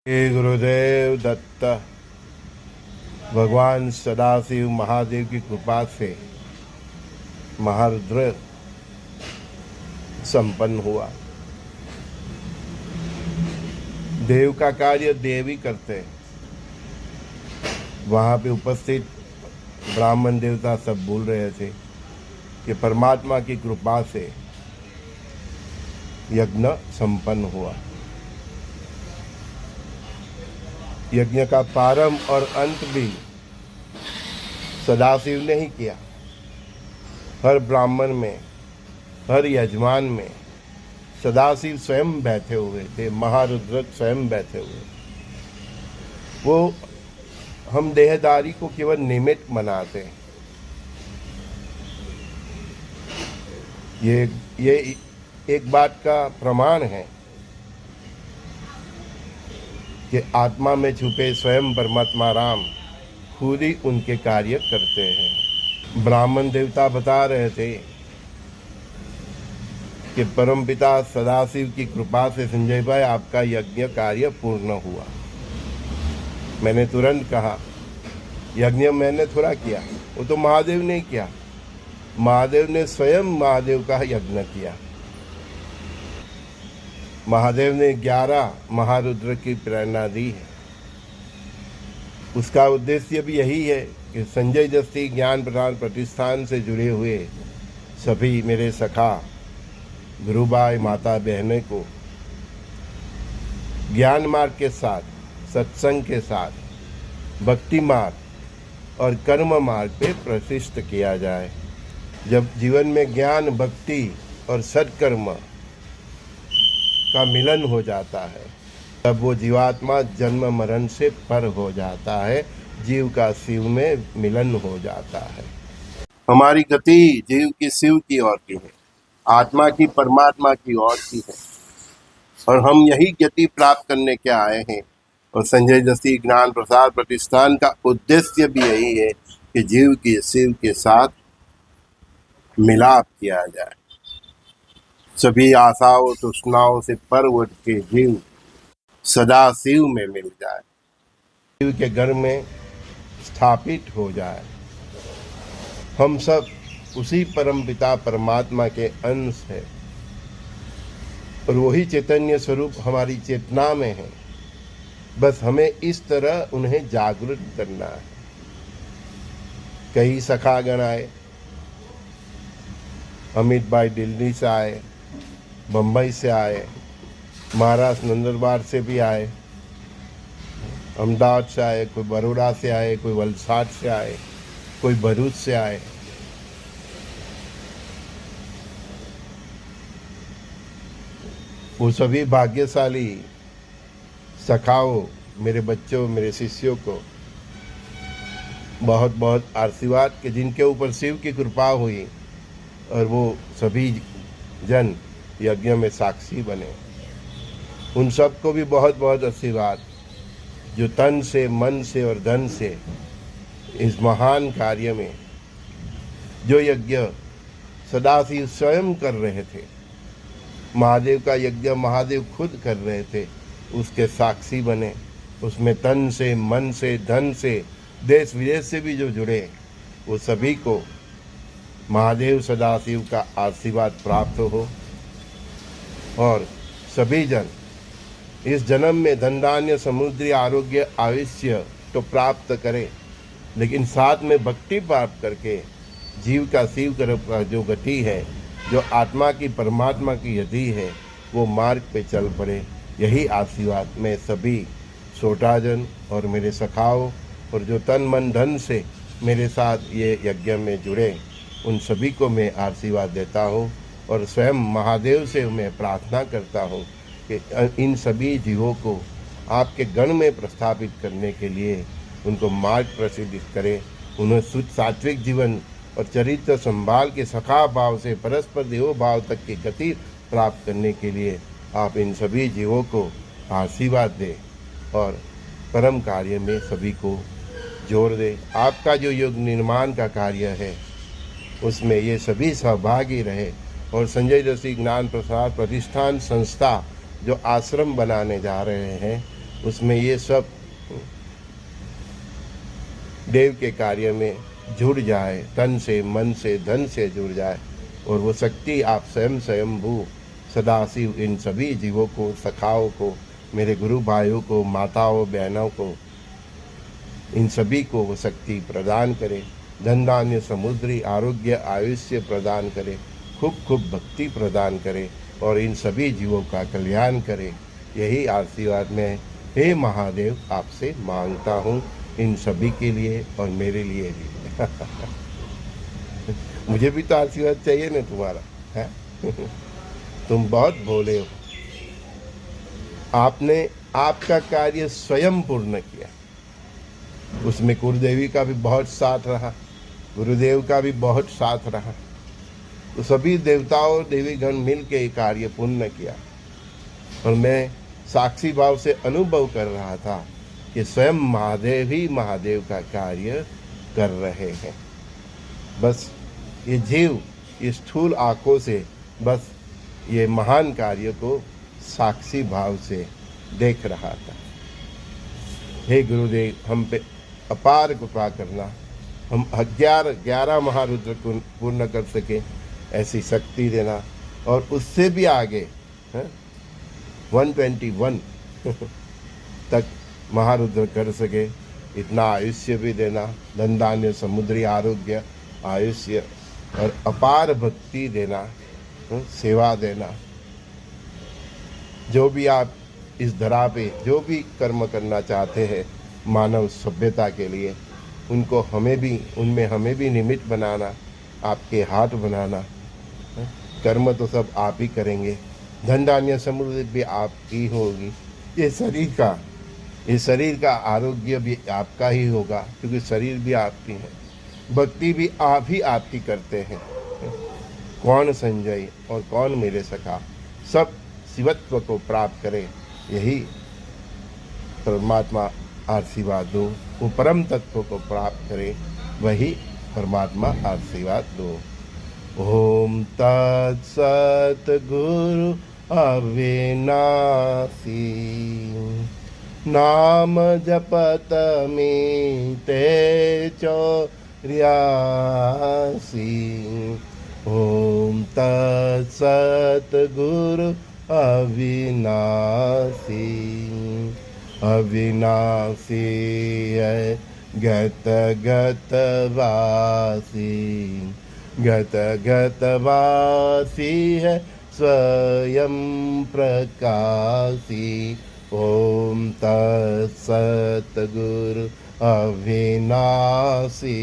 श्री गुरुदेव दत्त। भगवान सदाशिव महादेव की कृपा से महारुद्र संपन्न हुआ। देव का कार्य देव ही करते हैं। वहाँ पे उपस्थित ब्राह्मण देवता सब बोल रहे थे कि परमात्मा की कृपा से यज्ञ संपन्न हुआ। यज्ञ का प्रारंभ और अंत भी सदाशिव ने ही किया। हर ब्राह्मण में, हर यजमान में सदाशिव स्वयं बैठे हुए थे, महारुद्र स्वयं बैठे हुए। वो हम देहदारी को केवल निमित्त बनाते हैं। ये एक बात का प्रमाण है कि आत्मा में छुपे स्वयं परमात्मा राम खुद ही उनके कार्य करते हैं। ब्राह्मण देवता बता रहे थे कि परमपिता सदाशिव की कृपा से संजय भाई आपका यज्ञ कार्य पूर्ण हुआ। मैंने तुरंत कहा, यज्ञ मैंने थोड़ा किया, वो तो महादेव ने किया। महादेव ने स्वयं महादेव का यज्ञ किया। महादेव ने 11 महारुद्र की प्रेरणा दी है। उसका उद्देश्य भी यही है कि संजय दस्ती ज्ञान प्रदान प्रतिष्ठान से जुड़े हुए सभी मेरे सखा गुरु भाई माता बहनों को ज्ञान मार्ग के साथ, सत्संग के साथ भक्ति मार्ग और कर्म मार्ग पे प्रतिष्ठित किया जाए। जब जीवन में ज्ञान, भक्ति और सत्कर्म का मिलन हो जाता है, तब वो जीवात्मा जन्म मरण से पर हो जाता है, जीव का शिव में मिलन हो जाता है। हमारी गति जीव की शिव की ओर की है, आत्मा की परमात्मा की ओर की है, और हम यही गति प्राप्त करने के आए हैं। और संजय दस्ती ज्ञान प्रसार प्रतिष्ठान का उद्देश्य भी यही है कि जीव की शिव के साथ मिलाप किया जाए। सभी आशाओं तृष्णाओं से पर उठ के जीव सदा शिव में मिल जाए, शिव के घर में स्थापित हो जाए। हम सब उसी परमपिता परमात्मा के अंश है, और वही चैतन्य स्वरूप हमारी चेतना में है। बस हमें इस तरह उन्हें जागृत करना है। कई सखागण आए, अमित भाई दिल्ली से आए, बम्बई से आए, महाराष्ट्र नंदुरबार से भी आए, अहमदाबाद से आए, कोई बड़ौदा से आए, कोई वलसाड से आए, कोई भरूच से आए। वो सभी भाग्यशाली सखाओं, मेरे बच्चों, मेरे शिष्यों को बहुत बहुत आशीर्वाद के, जिनके ऊपर शिव की कृपा हुई और वो सभी जन यज्ञ में साक्षी बने। उन सबको भी बहुत बहुत आशीर्वाद, जो तन से, मन से और धन से इस महान कार्य में, जो यज्ञ सदाशिव स्वयं कर रहे थे, महादेव का यज्ञ महादेव खुद कर रहे थे, उसके साक्षी बने। उसमें तन से, मन से, धन से, देश विदेश से भी जो जुड़े, वो सभी को महादेव सदाशिव का आशीर्वाद प्राप्त हो, और सभी जन इस जन्म में धन धान्य समुद्री आरोग्य आयुष्य तो प्राप्त करें, लेकिन साथ में भक्ति प्राप्त करके जीव का शिव का जो गति है, जो आत्मा की परमात्मा की यति है, वो मार्ग पे चल पड़े। यही आशीर्वाद मैं सभी छोटाजन और मेरे सखाओं और जो तन मन धन से मेरे साथ ये यज्ञ में जुड़े, उन सभी को मैं आशीर्वाद देता हूँ। और स्वयं महादेव से मैं प्रार्थना करता हूँ कि इन सभी जीवों को आपके गण में प्रस्थापित करने के लिए उनको मार्ग प्रसिद्ध करें। उन्हें शुद्ध सात्विक जीवन और चरित्र संभाल के सखा भाव से परस्पर देव भाव तक की गति प्राप्त करने के लिए आप इन सभी जीवों को आशीर्वाद दें और परम कार्य में सभी को जोड़ दें। आपका जो युग निर्माण का कार्य है, उसमें ये सभी सहभागी रहे। और संजय दस्ती ज्ञान प्रसार प्रतिष्ठान संस्था जो आश्रम बनाने जा रहे हैं, उसमें ये सब देव के कार्य में जुड़ जाए, तन से, मन से, धन से जुड़ जाए, और वो शक्ति आप स्वयं स्वयंभू सदाशिव इन सभी जीवों को, सखाओं को, मेरे गुरु भाइयों को, माताओं बहनों को, इन सभी को वो शक्ति प्रदान करे, धन धान्य समुद्री आरोग्य आयुष्य प्रदान करे, खूब खूब भक्ति प्रदान करे और इन सभी जीवों का कल्याण करे। यही आशीर्वाद मैं हे महादेव आपसे मांगता हूँ, इन सभी के लिए और मेरे लिए भी। मुझे भी तो आशीर्वाद चाहिए ना तुम्हारा, है? तुम बहुत भोले हो। आपने आपका कार्य स्वयं पूर्ण किया, उसमें कुलदेवी का भी बहुत साथ रहा, गुरुदेव का भी बहुत साथ रहा, तो सभी देवताओं देवी गण मिल के कार्य पूर्ण किया। और मैं साक्षी भाव से अनुभव कर रहा था कि स्वयं महादेव ही महादेव का कार्य कर रहे हैं। बस ये जीव इस स्थूल आंखों से बस ये महान कार्य को साक्षी भाव से देख रहा था। हे गुरुदेव, हम पे अपार कृपा करना, हम 11 महारुद्र को पूर्ण कर सके ऐसी शक्ति देना, और उससे भी आगे 121 तक महारुद्र कर सके इतना आयुष्य भी देना, धन धान्य समुद्री आरोग्य आयुष्य और अपार भक्ति देना, सेवा देना। जो भी आप इस धरा पे जो भी कर्म करना चाहते हैं मानव सभ्यता के लिए, उनको उनमें हमें भी निमित्त बनाना, आपके हाथ बनाना। कर्म तो सब आप ही करेंगे, धन धान्य समृद्धि भी आप ही होगी, ये शरीर का आरोग्य भी आपका ही होगा, क्योंकि शरीर भी आपकी है, भक्ति भी आप ही करते हैं। कौन संजय और कौन मेरे सखा, सब शिवत्व को प्राप्त करे, यही परमात्मा आशीर्वाद दो, वो परम तत्व को प्राप्त करे, वही परमात्मा आशीर्वाद दो। ओम तत्सत गुरु अविनाशी, नाम जपत मीते चौर्यासी। ओम तत्सत गुरु अविनाशी, अविनाशी है गत गत वासी, गत गत वासी है स्वयं प्रकाशी। ओम तत्सत गुरु अविनाशी,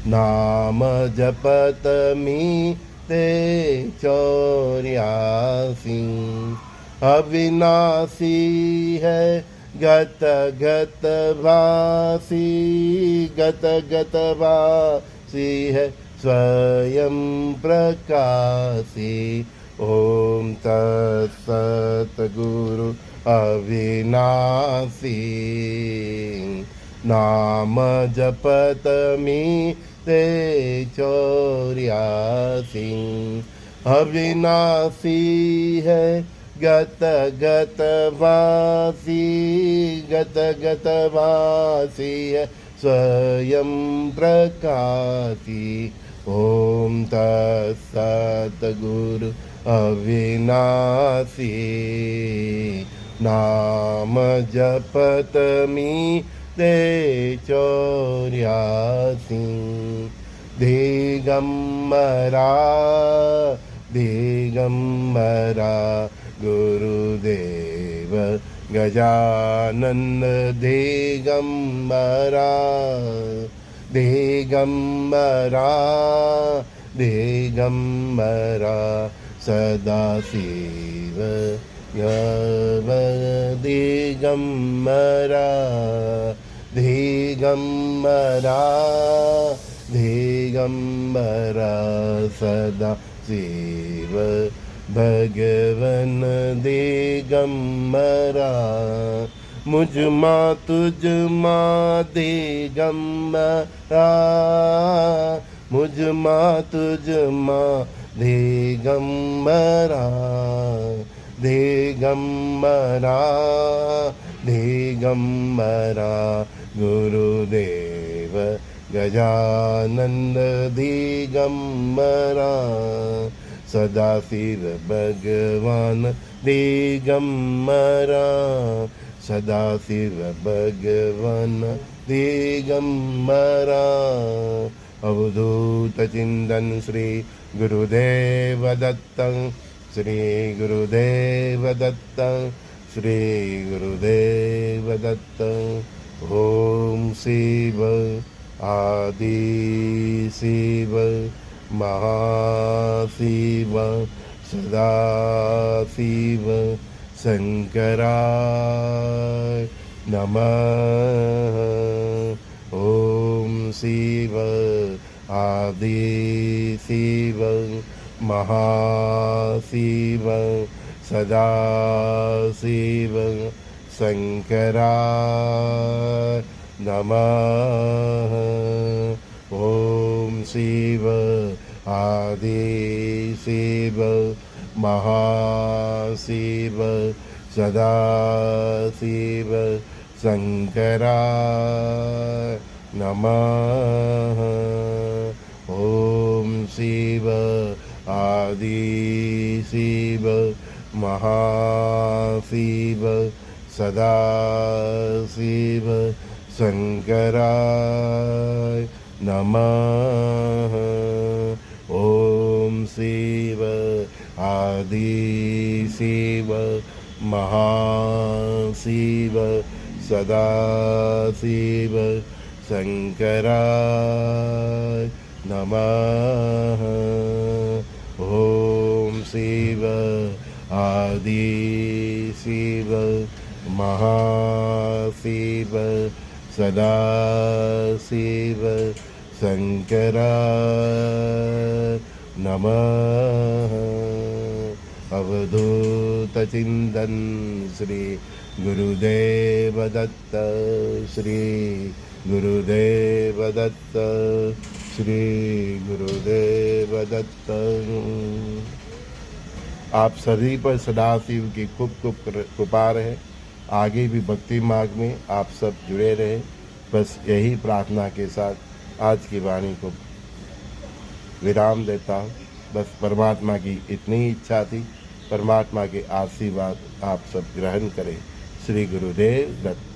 नाम जपत मीते चौर्यासी। अविनाशी है गत गत वासी, गत गत वासी है स्वयं प्रकाशी। ओम तत्सत गुरु अविनाशी, नाम जपत मीते चौर्यासी। अविनाशी है गत गत वासी, गत गत वासी है स्वयं प्रकाशी। ओम तत्सत गुरु अविनाशी, नाम जपत मीते चौर्यासी। दिगंबरा दिगंबरा गुरुदेव गजानन दिगंबरा, दिगंबरा दिगंबरा सदाशिव दिगंबरा, दिगंबरा दिगंबरा सदाशिव भगवन दिगंबरा। मुझ माँ तुझ माँ दिगंबरा, मुझ माँ तुझ माँ दिगंबरा। दिगंबरा दिगंबरा गुरुदेव गजानंद दिगंबरा सदाशिव भगवान दिगंबरा सदाशिव भगवान दिगंबरा अवधूत चिंतन श्री गुरुदेव दत्त श्री गुरुदेव दत्त श्री गुरुदेव दत्त। ओम शिव आदि शिव महाशिव सदाशिव शंकराय नमः। ओम शिव आदि शिव महाशिव सदाशिव शंकराय नमः। ओम शिव आदि शिव महाशिव सदाशिव शंकराय नमः। ओम शिव आदि शिव महाशिव सदाशिव शंकराय नमः। ओम शिव आदि शिव महाशिव सदाशिव शंकराय नमः। ओम शिव आदि शिव महाशिव सदाशिव शंकराय नमः। अवधूत चिंतन श्री गुरुदेव दत्त श्री गुरुदेव दत्त श्री गुरुदेव दत्त। आप सभी पर सदाशिव की खूब खूब कृपा रहे। आगे भी भक्ति मार्ग में आप सब जुड़े रहे। बस यही प्रार्थना के साथ आज की वाणी को विराम देता हूँ। बस परमात्मा की इतनी इच्छा थी। परमात्मा के आशीर्वाद आप सब ग्रहण करें। श्री गुरुदेव दत्त।